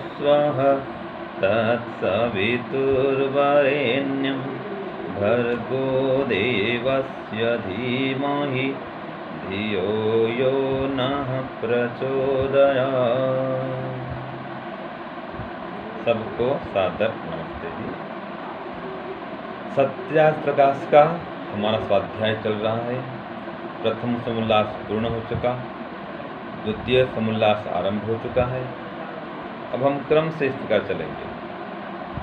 स्वः तत्सवितुर्वरेण्यं भर्गो देवस्य धीमहि धियो यो नः प्रचोदयात्। सबको सादर नमस्ते जी। सत्याग्रह प्रकाश का हमारा स्वाध्याय चल रहा है। प्रथम समुल्लास पूर्ण हो चुका, द्वितीय समुल्लास आरंभ हो चुका है। अब हम क्रम से इस प्रकार चलेंगे।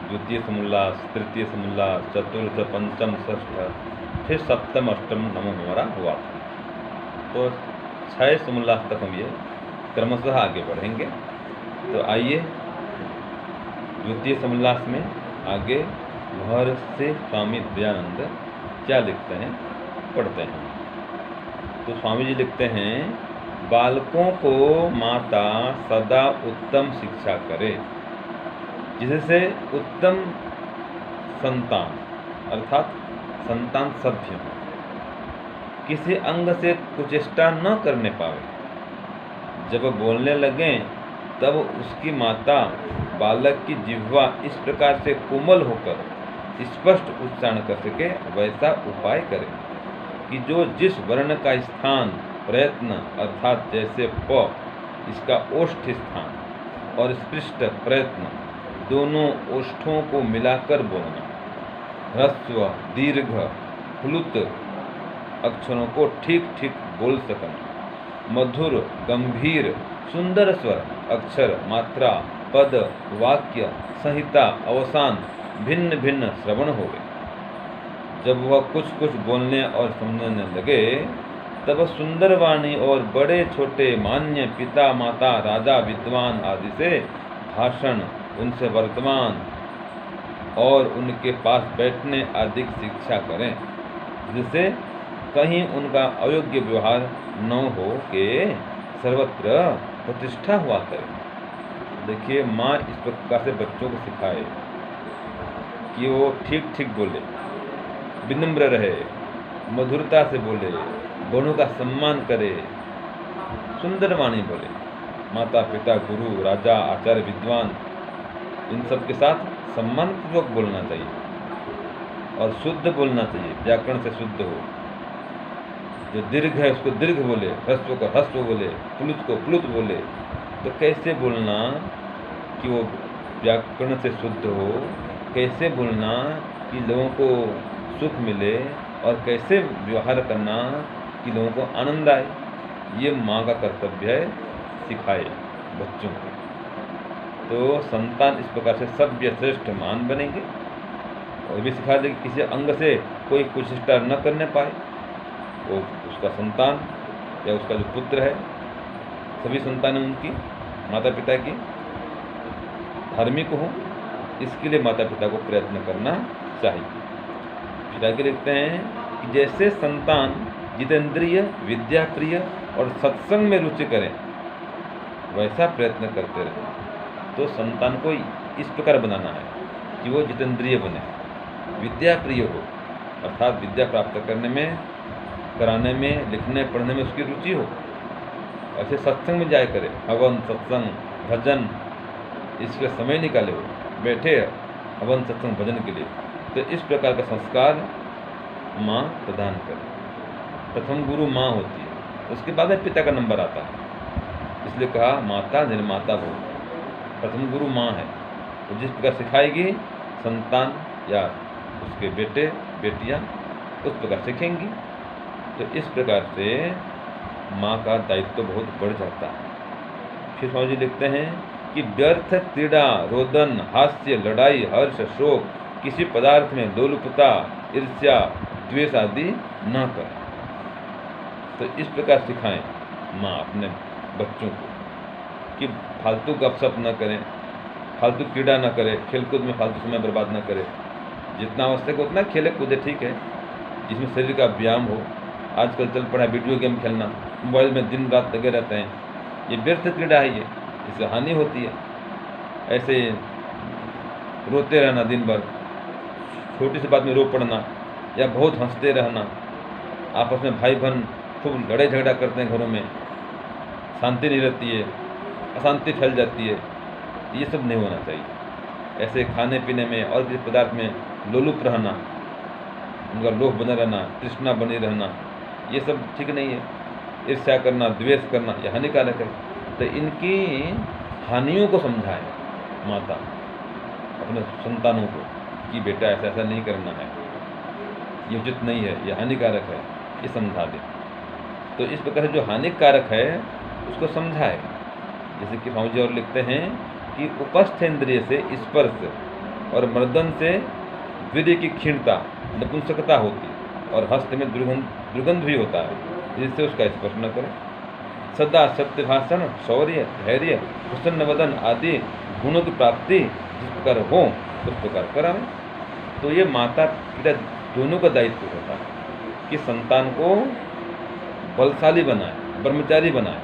द्वितीय समुल्लास, तृतीय समुल्लास, चतुर्थ, पंचम, षष्ठ, फिर सप्तम, अष्टम, नवम हमारा हुआ था। तो 6 समुल्लास तक हम ये क्रमशः आगे बढ़ेंगे। तो आइए द्वितीय समुल्लास में आगे महर्षि स्वामी दयानंद क्या लिखते हैं, पढ़ते हैं। तो स्वामी जी लिखते हैं, बालकों को माता सदा उत्तम शिक्षा करे, जिससे उत्तम संतान अर्थात संतान सभ्य हो, किसी अंग से कुचेष्टा न करने पावे। जब बोलने लगें तब उसकी माता बालक की जिह्वा इस प्रकार से कोमल होकर स्पष्ट उच्चारण कर सके, वैसा उपाय करे कि जो जिस वर्ण का स्थान प्रयत्न अर्थात जैसे प इसका ओष्ठ स्थान और स्पृष्ट प्रयत्न दोनों ओष्ठों को मिलाकर बोलना, ह्रस्व, दीर्घ, प्लुत अक्षरों को ठीक ठीक बोल सकना, मधुर, गंभीर, सुंदर स्वर, अक्षर, मात्रा, पद, वाक्य, संहिता, अवसान भिन्न भिन्न श्रवण होवे। जब वह कुछ कुछ बोलने और समझने लगे तब सुंदर वाणी और बड़े छोटे मान्य पिता माता राजा विद्वान आदि से भाषण, उनसे वर्तमान और उनके पास बैठने आदि शिक्षा करें, जिससे कहीं उनका अयोग्य व्यवहार न हो के सर्वत्र प्रतिष्ठा हुआ करे। देखिए, माँ इस प्रकार से बच्चों को सिखाए कि वो ठीक ठीक बोले, विनम्र रहे, मधुरता से बोले, बड़ों का सम्मान करे, सुंदर वाणी बोले। माता पिता, गुरु, राजा, आचार्य, विद्वान इन सब के साथ सम्मानपूर्वक बोलना चाहिए और शुद्ध बोलना चाहिए, व्याकरण से शुद्ध हो। जो दीर्घ है उसको दीर्घ बोले, ह्रस्व को ह्रस्व बोले, प्लुत को प्लुत बोले। तो कैसे बोलना कि वो व्याकरण से शुद्ध हो, कैसे बोलना कि लोगों को सुख मिले और कैसे व्यवहार करना कि लोगों को आनंद आए, ये माँ का कर्तव्य है, सिखाए बच्चों को। तो संतान इस प्रकार से सभ्य श्रेष्ठ महान बनेंगे। और भी सिखा दे कि किसी अंग से कोई कुचेष्टा न करने पाए। वो उसका संतान या उसका जो पुत्र है, सभी संतानें उनकी माता पिता की धार्मिक हों, इसके लिए माता पिता को प्रयत्न करना चाहिए। फिर आगे लिखते हैं कि जैसे संतान जितेंद्रिय, विद्या प्रिय और सत्संग में रुचि करें, वैसा प्रयत्न करते रहें। तो संतान को इस प्रकार बनाना है कि वो जितेंद्रिय बने, विद्या प्रिय हो, अर्थात विद्या प्राप्त करने में, कराने में, लिखने पढ़ने में उसकी रुचि हो। ऐसे सत्संग में जाया करे, हवन, सत्संग, भजन, इसके समय निकाले हो, बैठे हवन, सत्संग, भजन के लिए। तो इस प्रकार का संस्कार माँ प्रदान करे। प्रथम गुरु माँ होती है, उसके बाद में पिता का नंबर आता है। इसलिए कहा माता निर्माता हो, प्रथम गुरु माँ है। तो जिस प्रकार सिखाएगी, संतान या उसके बेटे बेटियाँ उस प्रकार सीखेंगी। तो इस प्रकार से माँ का दायित्व बहुत बढ़ जाता है। फिर स्वामी जी लिखते हैं कि व्यर्थ क्रीड़ा, रोदन, हास्य, लड़ाई, हर्ष, शोक, किसी पदार्थ में लोलुपता, ईर्ष्या, द्वेष आदि न करें। तो इस प्रकार सिखाएं माँ अपने बच्चों को कि फालतू गपशप न करें, फालतू क्रीड़ा न करें, खेलकूद में फालतू समय बर्बाद न करें। जितना आवश्यक हो उतना खेले कूदे, ठीक है, जिसमें शरीर का व्यायाम हो। आजकल चल पड़ा है वीडियो गेम खेलना, मोबाइल में दिन रात लगे रहते हैं, ये व्यर्थ क्रीड़ा है, ये इससे हानि होती है। ऐसे रोते रहना दिन भर, छोटी सी बात में रो पड़ना, या बहुत हंसते रहना, आपस में भाई बहन खूब लड़ाई झगड़ा करते हैं, घरों में शांति नहीं रहती है, अशांति फैल जाती है। ये सब नहीं होना चाहिए। ऐसे खाने पीने में और किसी पदार्थ में लोलुप रहना, उनका लोभ बना रहना, तृष्णा बनी रहना, ये सब ठीक नहीं है। ईर्ष्या करना, द्वेष करना, यह हानिकारक है। तो इनकी हानियों को समझाए माता अपने संतानों को कि बेटा ऐसा ऐसा नहीं करना है, ये उचित नहीं है, ये हानिकारक है, ये समझा दे। तो इस प्रकार से जो हानिकारक है उसको समझाए। जैसे कि स्वामी जी और लिखते हैं कि उपस्थ इंद्रिय से स्पर्श और मर्दन से वीर्य की क्षीणता, नपुंसकता होती, और हस्त में दुर्गंध भी होता है, जिससे उसका स्पर्श न करें। सदा सत्य भाषण, शौर्य, धैर्य, प्रसन्न वदन आदि गुणों की प्राप्ति जिस प्रकार हो उस प्रकार कराएं। तो ये माता पिता दोनों का दायित्व होता है कि संतान को बलशाली बनाए, ब्रह्मचारी बनाए।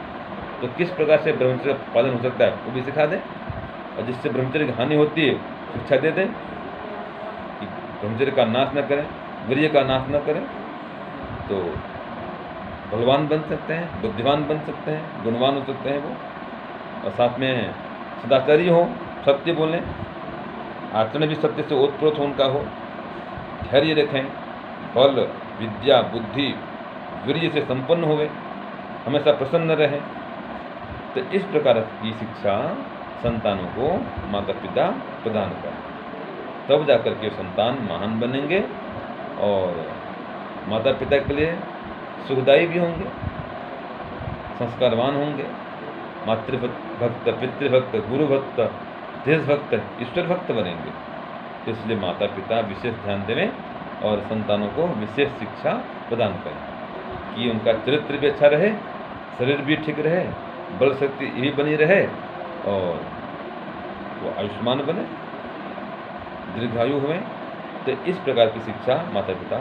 तो किस प्रकार से ब्रह्मचर्य का पालन हो सकता है वो भी सिखा दें, और जिससे ब्रह्मचर्य की हानि होती है शिक्षा दे दें कि ब्रह्मचर्य का नाश न करें, वीर्य का नाश न करें, तो बलवान बन सकते हैं, बुद्धिमान बन सकते हैं, गुणवान हो सकते हैं वो। और साथ में सदाचारी हो, सत्य बोलें, आचरण भी सत्य से ओतप्रोत हो उनका हो, धैर्य रखें, बल, विद्या, बुद्धि, वीर्य से संपन्न होवे, हमेशा प्रसन्न रहे। तो इस प्रकार की शिक्षा संतानों को माता पिता प्रदान करें, तब जाकर के संतान महान बनेंगे और माता पिता के लिए सुखदायी भी होंगे, संस्कारवान होंगे, मातृभक्त, पितृभक्त, गुरुभक्त, देशभक्त, ईश्वर भक्त बनेंगे। तो इसलिए माता पिता विशेष ध्यान देवें और संतानों को विशेष शिक्षा प्रदान करें कि उनका चरित्र भी अच्छा रहे, शरीर भी ठीक रहे, बल शक्ति भी बनी रहे, और वो आयुष्मान बने, दीर्घायु हुए। तो इस प्रकार की शिक्षा माता पिता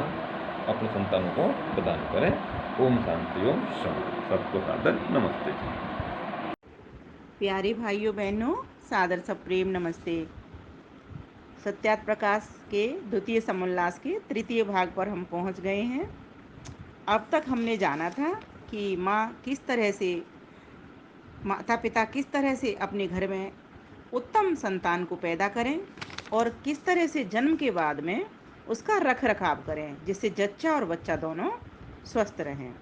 अपने संतानों को प्रदान करें। ओम शांति, ओम शांति। सबको सादर नमस्ते। प्यारे भाइयों बहनों, सादर सप्रेम नमस्ते। सत्यार्थ प्रकाश के द्वितीय समुल्लास के तृतीय भाग पर हम पहुंच गए हैं। अब तक हमने जाना था कि माता पिता किस तरह से अपने घर में उत्तम संतान को पैदा करें और किस तरह से जन्म के बाद में उसका रख रखाव करें, जिससे जच्चा और बच्चा दोनों स्वस्थ रहें,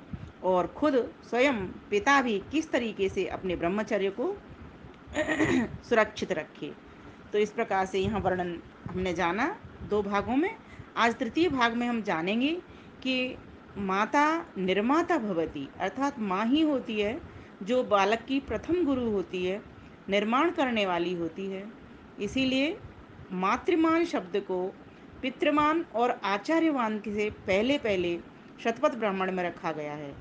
और खुद स्वयं पिता भी किस तरीके से अपने ब्रह्मचर्य को सुरक्षित रखे। तो इस प्रकार से यहाँ वर्णन हमने जाना दो भागों में। आज तृतीय भाग में हम जानेंगे कि माता निर्माता भवती, अर्थात माँ ही होती है जो बालक की प्रथम गुरु होती है, निर्माण करने वाली होती है। इसीलिए मातृमान शब्द को पितृमान और आचार्यवान से पहले पहले शतपथ ब्राह्मण में रखा गया है।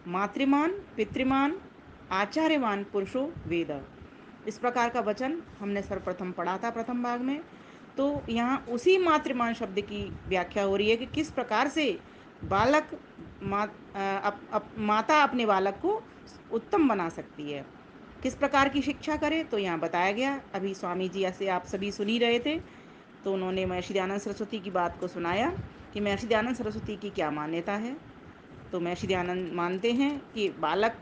मातृमान, पितृमान, आचार्यवान पुरुषो वेद, इस प्रकार का वचन हमने सर्वप्रथम पढ़ा था प्रथम भाग में। तो यहाँ उसी मातृमान शब्द की व्याख्या हो रही है कि किस प्रकार से बालक माता अपने बालक को उत्तम बना सकती है, किस प्रकार की शिक्षा करे। तो यहाँ बताया गया, अभी स्वामी जी से आप सभी सुन ही रहे थे, तो उन्होंने महर्षि दयानंद सरस्वती की बात को सुनाया कि महर्षि दयानंद सरस्वती की क्या मान्यता है। तो महर्षि दयानंद मानते हैं कि बालक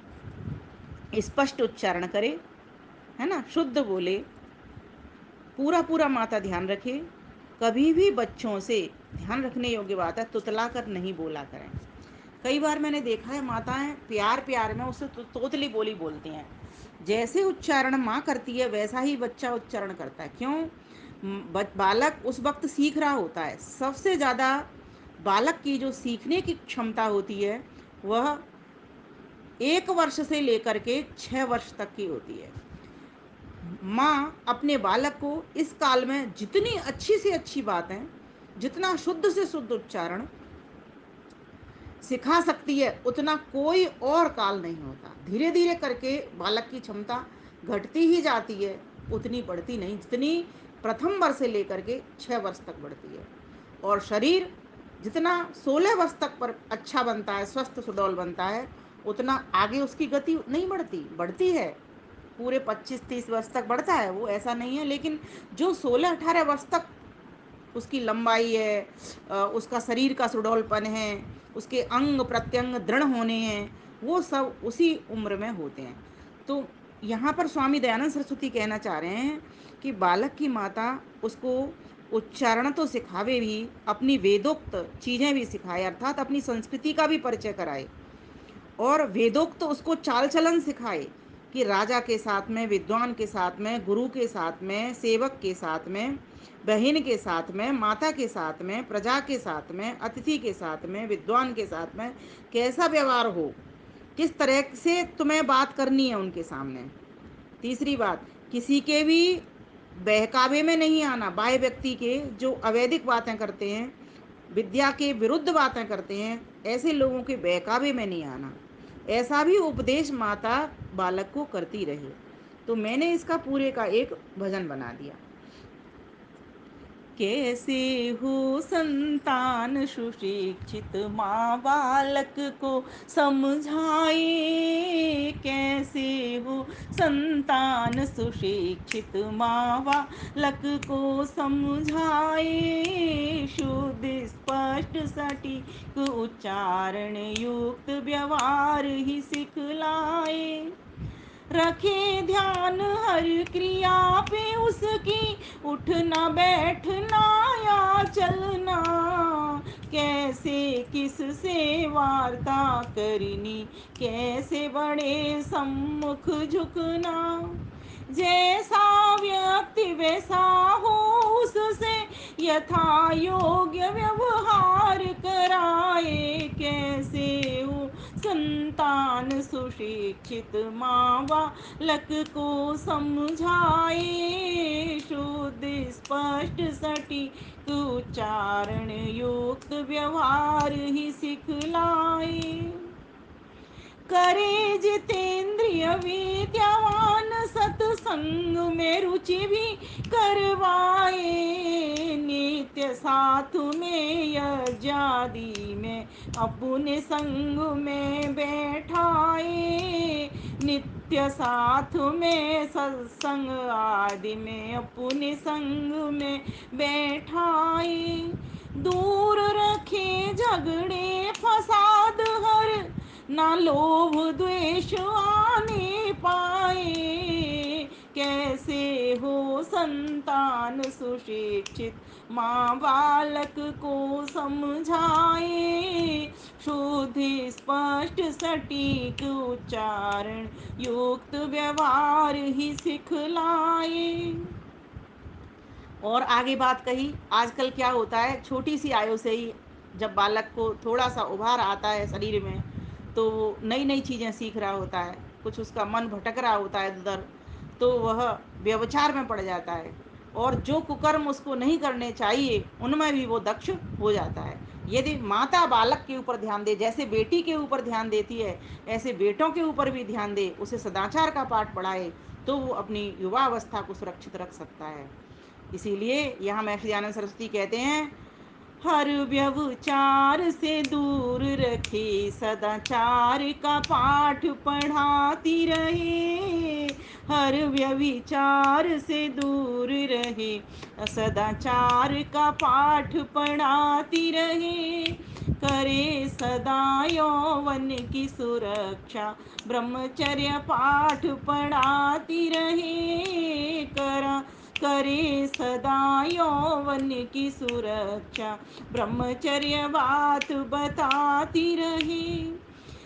स्पष्ट उच्चारण करे, है ना, शुद्ध बोले, पूरा पूरा माता ध्यान रखे, कभी भी बच्चों से, ध्यान रखने योग्य बात है, तुतला कर नहीं बोला करें। कई बार मैंने देखा है माताएं प्यार प्यार में उससे तोतली बोली बोलती हैं, जैसे उच्चारण माँ करती है वैसा ही बच्चा उच्चारण करता है। क्यों? बालक उस वक्त सीख रहा होता है। सबसे ज़्यादा बालक की जो सीखने की क्षमता होती है वह 1 वर्ष से लेकर के 6 वर्ष तक की होती है। माँ अपने बालक को इस काल में जितनी अच्छी से अच्छी बातें, जितना शुद्ध से शुद्ध उच्चारण सिखा सकती है, उतना कोई और काल नहीं होता। धीरे धीरे करके बालक की क्षमता घटती ही जाती है, उतनी बढ़ती नहीं जितनी प्रथम वर्ष से लेकर के 6 वर्ष तक बढ़ती है। और शरीर जितना 16 वर्ष तक पर अच्छा बनता है, स्वस्थ सुडौल बनता है, उतना आगे उसकी गति नहीं बढ़ती, बढ़ती है पूरे 25-30 वर्ष तक बढ़ता है, वो ऐसा नहीं है। लेकिन जो 16-18 वर्ष तक उसकी लंबाई है, उसका शरीर का सुडौलपन है, उसके अंग प्रत्यंग दृढ़ होने हैं, वो सब उसी उम्र में होते हैं। तो यहाँ पर स्वामी दयानंद सरस्वती कहना चाह रहे हैं कि बालक की माता उसको उच्चारण तो सिखावे भी, अपनी वेदोक्त चीज़ें भी सिखाए, अर्थात अपनी संस्कृति का भी परिचय कराए, और वेदोक्त उसको चाल चलन सिखाए कि राजा के साथ में, विद्वान के साथ में, गुरु के साथ में, सेवक के साथ में, बहन के साथ में, माता के साथ में, प्रजा के साथ में, अतिथि के साथ में, विद्वान के साथ में कैसा व्यवहार हो, किस तरह से तुम्हें बात करनी है उनके सामने। तीसरी बात, किसी के भी बहकावे में नहीं आना, बाह्य व्यक्ति के जो अवैधिक बातें करते हैं, विद्या के विरुद्ध बातें करते हैं, ऐसे लोगों के बहकावे में नहीं आना, ऐसा भी उपदेश माता बालक को करती रहे। तो मैंने इसका पूरे का एक भजन बना दिया। कैसे हो संतान सुशिक्षित, माँ बालक को समझाए। कैसे हो संतान सुशिक्षित, माँ बालक को समझाए। शुद्ध स्पष्ट सटीक उच्चारण युक्त व्यवहार ही सिखलाए। रखे ध्यान हर क्रिया पे उसकी, उठना बैठना या चलना। कैसे किससे वार्ता करनी, कैसे बड़े सम्मुख झुकना। जैसा व्यक्ति वैसा हो उससे यथा योग्य व्यवहार कराए। कैसे हो संतान सुशिक्षित, माँ बालक को समझाए। शुद्ध स्पष्ट सटीक उच्चारण युक्त व्यवहार ही सिखलाए। करे जितेंद्रिय विद्यावान, सत्संग में रुचि भी करवाए। नित्य साथ में यज्ञादि में अपने संग में बैठाए। नित्य साथ में सत्संग आदि में अपने संग में बैठाए। दूर रखे झगड़े फसाद हर, ना लोभ द्वेष आने पाए। कैसे हो संतान सुशिक्षित, माँ बालक को समझाए। शुद्ध स्पष्ट सटीक उच्चारण युक्त व्यवहार ही सिखलाए। और आगे बात कही, आजकल क्या होता है, छोटी सी आयु से ही जब बालक को थोड़ा सा उभार आता है शरीर में, तो वो नई नई चीज़ें सीख रहा होता है, कुछ उसका मन भटक रहा होता है उधर, तो वह व्यभिचार में पड़ जाता है, और जो कुकर्म उसको नहीं करने चाहिए उनमें भी वो दक्ष हो जाता है। यदि माता बालक के ऊपर ध्यान दे, जैसे बेटी के ऊपर ध्यान देती है, ऐसे बेटों के ऊपर भी ध्यान दे, उसे सदाचार का पाठ पढ़ाए, तो वो अपनी युवा अवस्था को सुरक्षित रख सकता है। इसीलिए यहाँ महर्षि दयानंद सरस्वती कहते हैं, हर व्यवचार से दूर रखे, सदाचार का पाठ पढ़ाती रहे। हर व्यभिचार से दूर रहे, सदाचार का पाठ पढ़ाती रहे। करे सदा यौवन की सुरक्षा, ब्रह्मचर्य पाठ पढ़ाती रहे। करे सदा यौवन की सुरक्षा, ब्रह्मचर्य बात बताती रहे।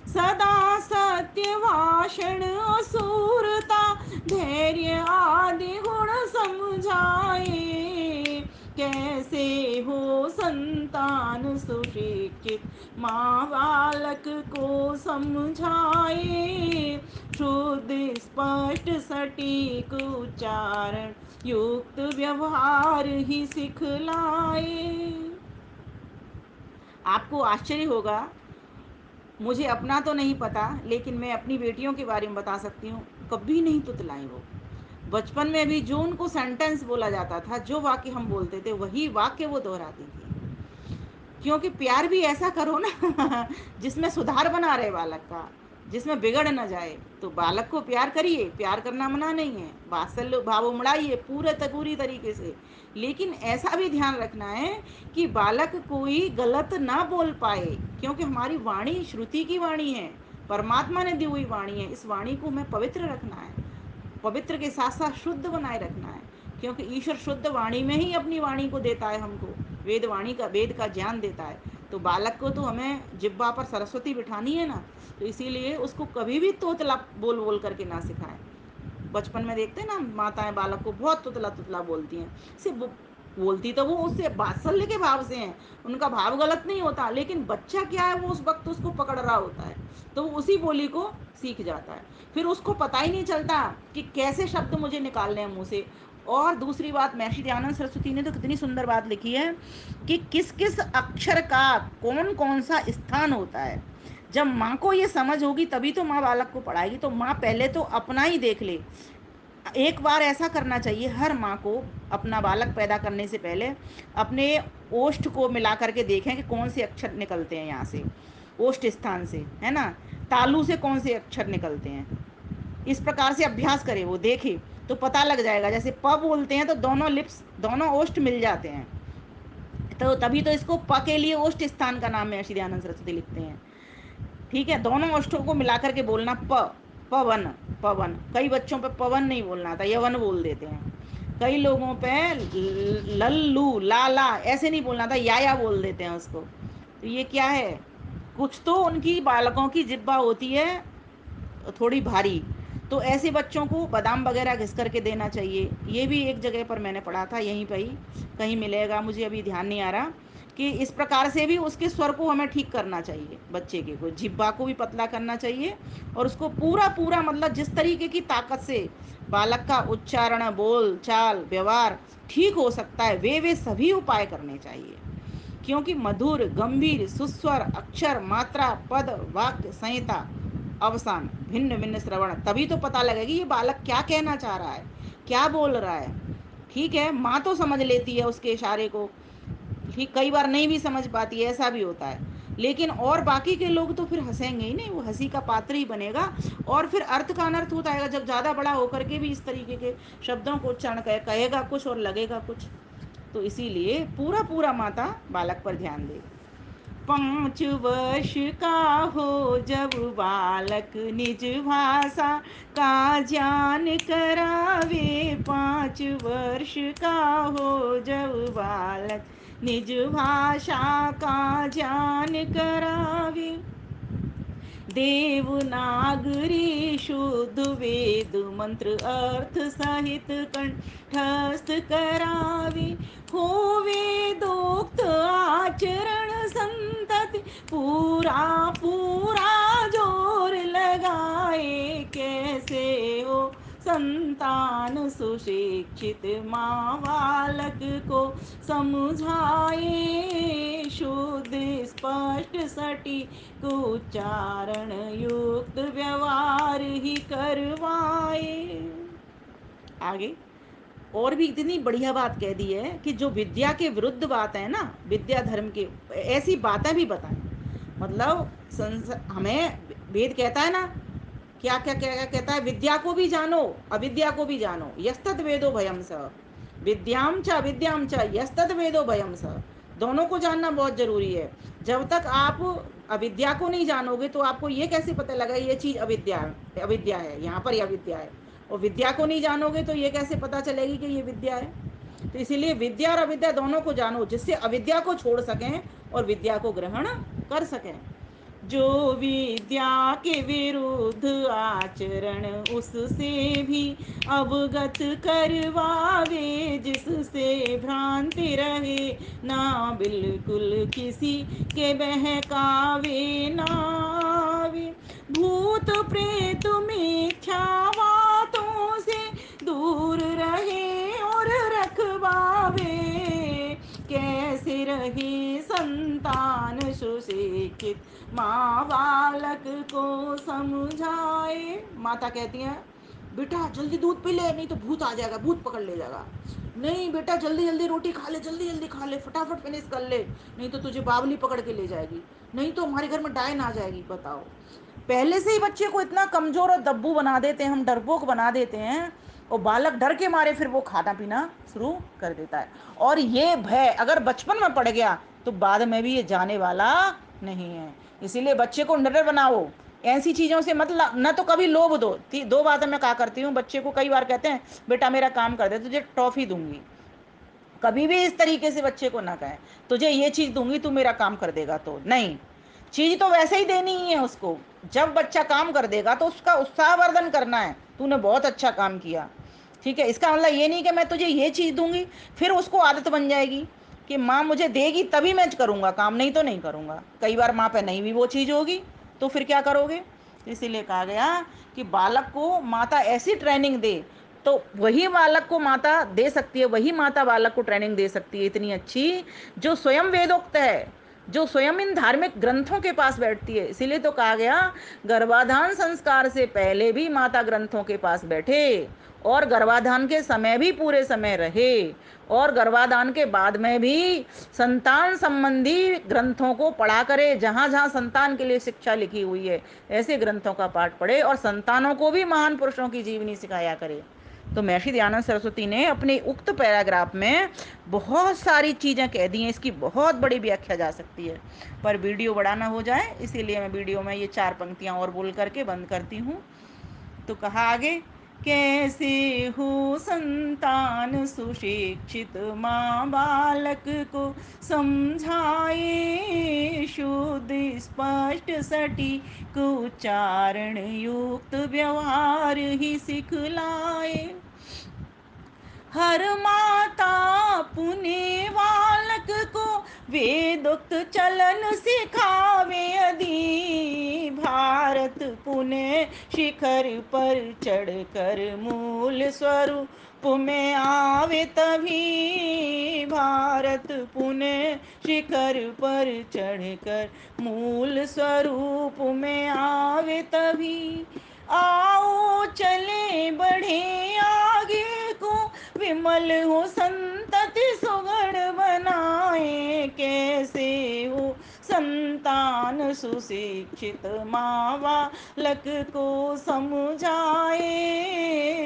सदा सत्य भाषण असुरता, धैर्य आदि गुण समझाए। कैसे हो संतान सुशिक्षित, माँ बालक को समझाए। शुद्ध स्पष्ट सटीक उच्चारण युक्त व्यवहार ही सिखलाए। आपको आश्चर्य होगा, मुझे अपना तो नहीं पता, लेकिन मैं अपनी बेटियों के बारे में बता सकती हूँ, कभी नहीं तुतलाई वो। बचपन में भी जो उनको सेंटेंस बोला जाता था, जो वाक्य हम बोलते थे, वही वाक्य वो दोहराती थी। क्योंकि प्यार भी ऐसा करो ना जिसमें सुधार बना रहे बालक का, जिसमें बिगड़ न जाए। तो बालक को प्यार करिए, प्यार करना मना नहीं है, वात्सल्य भाव उमड़ाइए पूरी तरीके से, लेकिन ऐसा भी ध्यान रखना है कि बालक कोई गलत ना बोल पाए, क्योंकि हमारी वाणी श्रुति की वाणी है, परमात्मा ने दी हुई वाणी है, इस वाणी को हमें पवित्र रखना है। पवित्र के साथ साथ शुद्ध बनाए रखना है, क्योंकि ईश्वर शुद्ध वाणी में ही अपनी वाणी को देता है हमको, वेद का ज्ञान देता है। तो बालक को तो हमें जिब्बा पर सरस्वती बिठानी है ना, तो इसीलिए उसको कभी भी तोतला बोल बोल करके ना सिखाएं। बचपन में देखते हैं ना, माताएं बालक को बहुत तुतला तुतला बोलती हैं, सिर्फ बोलती तो वो उससे वात्सल्य के भाव से हैं, उनका भाव गलत नहीं होता, लेकिन बच्चा क्या है, वो उस वक्त उसको पकड़ रहा होता है, तो वो उसी बोली को सीख जाता है, फिर उसको पता ही नहीं चलता कि कैसे शब्द मुझे निकालने हैं मुंह से। और दूसरी बात, महर्षि दयानंद सरस्वती ने तो कितनी सुंदर बात लिखी है कि किस किस अक्षर का कौन कौन सा स्थान होता है। जब माँ को ये समझ होगी तभी तो माँ बालक को पढ़ाएगी, तो माँ पहले तो अपना ही देख ले। एक बार ऐसा करना चाहिए हर माँ को, अपना बालक पैदा करने से पहले अपने ओष्ठ को मिला करके देखें कि कौन से अक्षर निकलते हैं यहाँ से, ओष्ठ स्थान से, है ना, तालु से कौन से अक्षर निकलते हैं, इस प्रकार से अभ्यास करे, वो देखे तो पता लग जाएगा। जैसे प बोलते हैं तो दोनों लिप्स, दोनों ओष्ठ मिल जाते हैं, तो तभी तो इसको प के लिए ओष्ठ स्थान का नाम है, श्री दयानंद सरस्वती लिखते हैं। ठीक है, दोनों ओष्ठों को मिला करके बोलना, पवन, पवन। कई बच्चों पे पवन नहीं बोलना था, यवन बोल देते हैं। कई लोगों पे लल्लू लाला ऐसे नहीं बोलना था, या बोल देते हैं उसको। तो ये क्या है, कुछ तो उनकी बालकों की जिब्बा होती है थोड़ी भारी, तो ऐसे बच्चों को बादाम वगैरह घिस करके देना चाहिए। ये भी एक जगह पर मैंने पढ़ा था, यहीं पर ही कहीं मिलेगा, मुझे अभी ध्यान नहीं आ रहा, कि इस प्रकार से भी उसके स्वर को हमें ठीक करना चाहिए, बच्चे के को जिब्बा को भी पतला करना चाहिए, और उसको पूरा पूरा मतलब जिस तरीके की ताकत से बालक का उच्चारण, बोल चाल, व्यवहार ठीक हो सकता है, वे सभी उपाय करने चाहिए। क्योंकि मधुर, गंभीर, सुस्वर, अक्षर, मात्रा, पद, वाक्य, संहिता, अवसान, भिन्न भिन्न श्रवण, तभी तो पता लगेगी ये बालक क्या कहना चाह रहा है, क्या बोल रहा है। ठीक है, माँ तो समझ लेती है उसके इशारे को, ठीक, कई बार नहीं भी समझ पाती है, ऐसा भी होता है, लेकिन और बाकी के लोग तो फिर हंसेंगे ही नहीं, वो हंसी का पात्र ही बनेगा, और फिर अर्थ का अनर्थ होता है जब ज़्यादा बड़ा होकर के भी इस तरीके के शब्दों को उच्चारण कहेगा कुछ और लगेगा कुछ। तो इसीलिए पूरा पूरा माता बालक पर ध्यान दे। 5 वर्ष का हो जब बालक निज भाषा का ज्ञान करावे, 5 वर्ष का हो जब बालक निज भाषा का ज्ञान करावे, देवनागरी शुद्ध वेद मंत्र अर्थ सहित कंठस्थ करावे, हो वेदोक्त आचरण संतति पूरा पूरा जोर लगाए, कैसे हो संतान सुशिक्षित, माँ बालक को समझाए, शुद्ध स्पष्ट सटीक उच्चारण युक्त व्यवहार ही करवाए। आगे और भी इतनी बढ़िया बात कह दी है कि जो विद्या के विरुद्ध बात है ना, विद्या धर्म के, ऐसी बातें भी बताएं। मतलब हमें वेद कहता है ना, क्या क्या क्या क्या कहता है, विद्या को भी जानो अविद्या को भी जानो, यस्तद वेदो भयम स, विद्याम च यस्तद वेदो भयम स, दोनों को जानना बहुत जरूरी है। जब तक आप अविद्या को नहीं जानोगे तो आपको ये कैसे पता लगा ये चीज अविद्या है, यहाँ पर यह विद्या है, और विद्या को नहीं जानोगे तो ये कैसे पता चलेगी कि ये विद्या है। तो इसीलिए विद्या और अविद्या दोनों को जानो, जिससे अविद्या को छोड़ सकें और विद्या को ग्रहण कर सकें। जो विद्या के विरुद्ध आचरण उससे भी अवगत करवावे, जिससे भ्रांति रहे ना बिल्कुल किसी के बहकावे नावे, भूत प्रेत मिथ्या बातों से दूर रहे और रखवावे, कैसे रहे संतान सुशिक्षित, माँ बालक को समझाए। माता कहती है बेटा जल्दी दूध पी ले, नहीं तो भूत आ जाएगा, भूत पकड़ ले जाएगा। नहीं बेटा जल्दी जल्दी रोटी खा ले, जल्दी जल्दी खा ले, फटाफट फिनिश कर ले, नहीं तो तुझे बावली पकड़ के ले जाएगी, नहीं तो हमारे घर में डायन आ जाएगी। बताओ, पहले से ही बच्चे को इतना कमजोर और दब्बू बना देते हैं, हम डरपोक बना देते हैं, और बालक डर के मारे फिर वो खाना पीना शुरू कर देता है। और ये भय अगर बचपन में पड़ गया तो बाद में भी ये जाने वाला नहीं है। इसीलिए बच्चे को निडर बनाओ, ऐसी चीज़ों से मतलब न तो कभी लोभ दो। 2 बातें मैं कहा करती हूँ बच्चे को, कई बार कहते हैं बेटा मेरा काम कर दे, तुझे टॉफ़ी दूंगी। कभी भी इस तरीके से बच्चे को ना कहें तुझे ये चीज़ दूंगी तू मेरा काम कर देगा, तो नहीं, चीज़ तो वैसे ही देनी ही है उसको। जब बच्चा काम कर देगा तो उसका उत्साहवर्धन करना है, तूने बहुत अच्छा काम किया, ठीक है। इसका मतलब ये नहीं कि मैं तुझे ये चीज़ दूंगी, फिर उसको आदत बन जाएगी कि माँ मुझे देगी तभी मैं करूँगा काम, नहीं तो नहीं करूँगा। कई बार माँ पे नहीं भी वो चीज़ होगी तो फिर क्या करोगे। इसीलिए कहा गया कि बालक को माता ऐसी ट्रेनिंग दे, तो वही बालक को माता दे सकती है, वही माता बालक को ट्रेनिंग दे सकती है इतनी अच्छी, जो स्वयं वेदोक्त है, जो स्वयं इन धार्मिक ग्रंथों के पास बैठती है। इसीलिए तो कहा गया गर्भाधान संस्कार से पहले भी माता ग्रंथों के पास बैठे, और गर्भाधान के समय भी पूरे समय रहे, और गर्भाधान के बाद में भी संतान संबंधी ग्रंथों को पढ़ा करे। जहाँ जहाँ संतान के लिए शिक्षा लिखी हुई है ऐसे ग्रंथों का पाठ पढ़े, और संतानों को भी महान पुरुषों की जीवनी सिखाया करे। तो महर्षि दयानंद सरस्वती ने अपने उक्त पैराग्राफ में बहुत सारी चीज़ें कह दी हैं, इसकी बहुत बड़ी व्याख्या जा सकती है, पर वीडियो बड़ा ना हो जाए इसीलिए मैं वीडियो में ये 4 पंक्तियां और बोल करके बंद करती हूँ। तो कहा आगे, कैसे हो संतान सुशिक्षित, माँ बालक को समझाए, शुद्ध स्पष्ट सटीक उच्चारण युक्त व्यवहार ही सिखलाए। हर माता पुण्य बालक को वेदोक्त चलन सिखावे, यदि भारत पुण्य शिखर पर चढ़कर मूल स्वरूप में आवे, तभी भारत पुण्य शिखर पर चढ़कर मूल स्वरूप में आवे, तभी आओ चले बढ़े आगे को, विमल हो संतति सुगढ़ बनाए। कैसे हो संतान सुशिक्षित, माँ बालक को समझाए,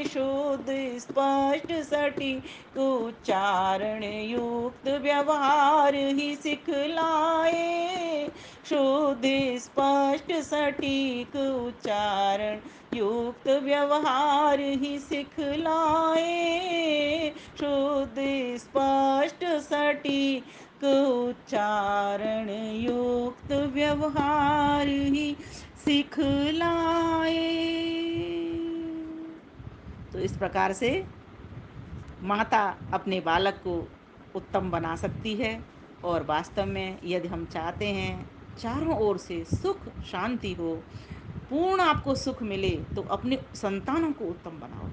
शुद्ध स्पष्ट सटीक उच्चारण युक्त व्यवहार ही सिखलाए, शुद्ध स्पष्ट सटीक उच्चारण युक्त व्यवहार ही सिखलाए, शुद्ध स्पष्ट सटीक उच्चारण युक्त व्यवहार ही सिखलाए। तो इस प्रकार से माता अपने बालक को उत्तम बना सकती है, और वास्तव में यदि हम चाहते हैं चारों ओर से सुख शांति हो, पूर्ण आपको सुख मिले, तो अपने संतानों को उत्तम बनाओ,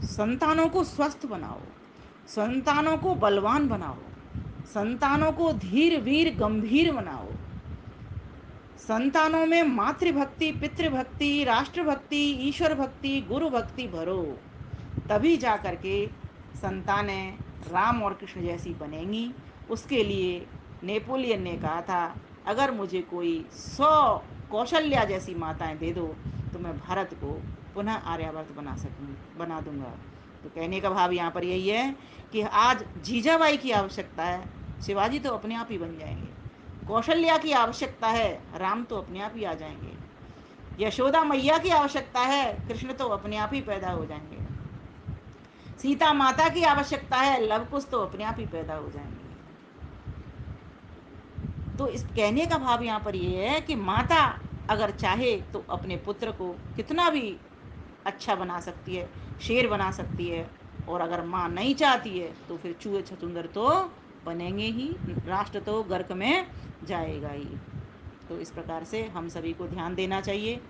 संतानों को स्वस्थ बनाओ, संतानों को बलवान बनाओ, संतानों को धीर वीर गंभीर बनाओ, संतानों में मातृभक्ति पितृभक्ति राष्ट्रभक्ति ईश्वर भक्ति गुरु भक्ति भरो, तभी जा कर के संतानें राम और कृष्ण जैसी बनेंगी। उसके लिए नेपोलियन ने कहा था, अगर मुझे कोई 100 कौशल्या जैसी माताएं दे दो तो मैं भारत को पुनः आर्यावर्त बना दूंगा। तो कहने का भाव यहाँ पर यही है कि आज जीजाबाई की आवश्यकता है, शिवाजी तो अपने आप ही बन जाएंगे। कौशल्या की आवश्यकता है, राम तो अपने आप ही आ जाएंगे। यशोदा मैया की आवश्यकता है, कृष्ण तो अपने आप ही पैदा हो जाएंगे। सीता माता की आवश्यकता है, लव कुश तो अपने आप ही पैदा हो जाएंगे। तो इस कहने का भाव यहाँ पर ये है कि माता अगर चाहे तो अपने पुत्र को कितना भी अच्छा बना सकती है, शेर बना सकती है, और अगर माँ नहीं चाहती है तो फिर चूहे छछूंदर तो बनेंगे ही, राष्ट्र तो गर्क में जाएगा ही। तो इस प्रकार से हम सभी को ध्यान देना चाहिए।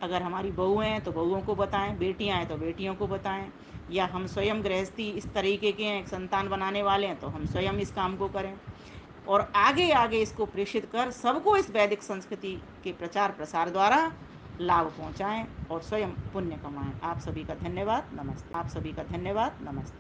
अगर हमारी बहुएँ हैं तो बहुओं को बताएं, बेटियां हैं तो बेटियों को बताएं, या हम स्वयं गृहस्थी इस तरीके के हैं, संतान बनाने वाले हैं तो हम स्वयं इस काम को करें, और आगे आगे इसको प्रेषित कर सबको इस वैदिक संस्कृति के प्रचार प्रसार द्वारा लाभ पहुंचाएं और स्वयं पुण्य कमाएं। आप सभी का धन्यवाद, नमस्ते। आप सभी का धन्यवाद, नमस्ते।